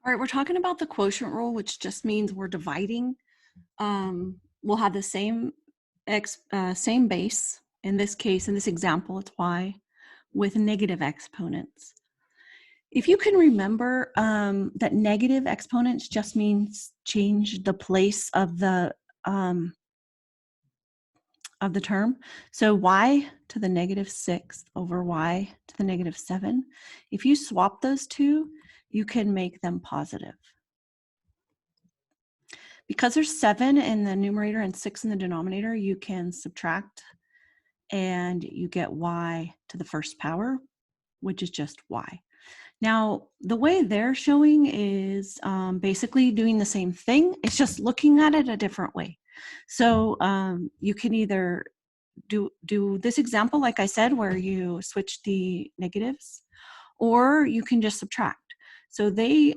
All right, we're talking about the quotient rule, which just means we're dividing. We'll have the same same base. In this case, in this example, it's y with negative exponents. If you can remember that negative exponents just means change the place of the term. So y to the negative 6 over y to the negative 7. If you swap those two, you can make them positive. Because there's 7 in the numerator and 6 in the denominator, you can subtract and you get y to the first power, which is just y. Now, the way they're showing is basically doing the same thing. It's just looking at it a different way. So you can either do this example, like I said, where you switch the negatives, or you can just subtract. So they,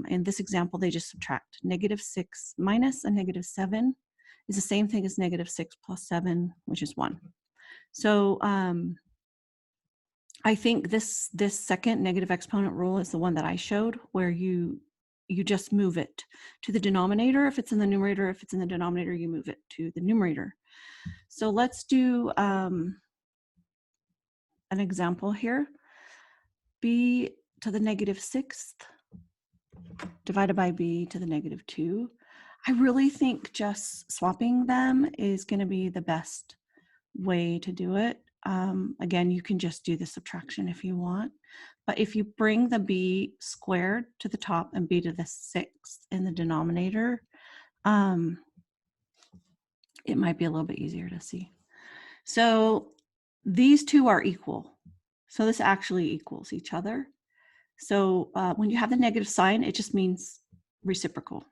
in this example, they just subtract. Negative 6 minus a negative 7 is the same thing as negative 6 plus 7, which is 1. So I think this second negative exponent rule is the one that I showed, where you just move it to the denominator. If it's in the numerator, if it's in the denominator, you move it to the numerator. So let's do an example here. B to the negative 6th divided by b to the negative 2. I really think just swapping them is going to be the best way to do it. Again, you can just do the subtraction if you want, but if you bring the b squared to the top and b to the 6th in the denominator, it might be a little bit easier to see. So these two are equal. So this actually equals each other. So when you have the negative sign, it just means reciprocal.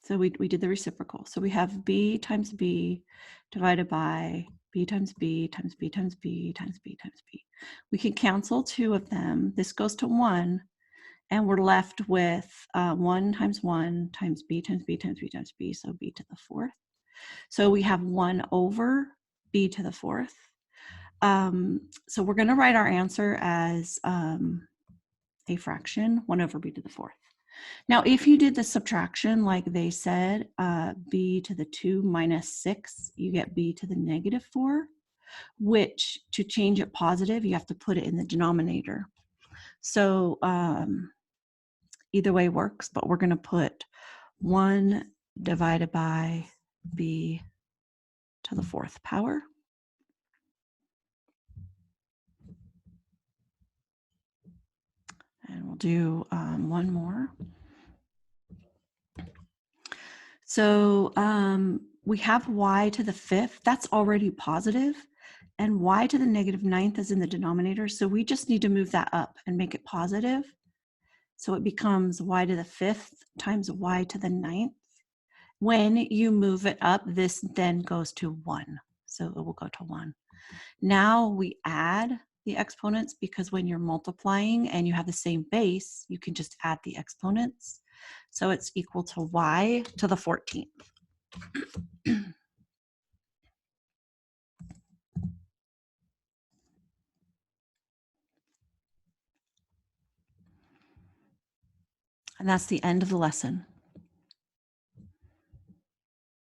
So we did the reciprocal. So we have b times b divided by b times b times b times b times b times b. We can cancel two of them. This goes to 1, and we're left with 1 times 1 times b times b times b times b, so b to the 4th. So we have 1 over b to the 4th. So we're going to write our answer as a fraction, 1 over b to the 4th. Now, if you did the subtraction like they said, b to the 2 minus 6, you get b to the negative 4, which to change it positive, you have to put it in the denominator. So either way works, but we're going to put 1 divided by b to the 4th power. And we'll do one more. So we have y to the 5th. That's already positive. And y to the negative 9th is in the denominator. So we just need to move that up and make it positive. So it becomes y to the 5th times y to the 9th. When you move it up, this then goes to 1. So it will go to 1. Now we add the exponents, because when you're multiplying and you have the same base, you can just add the exponents. So it's equal to y to the 14th. And that's the end of the lesson.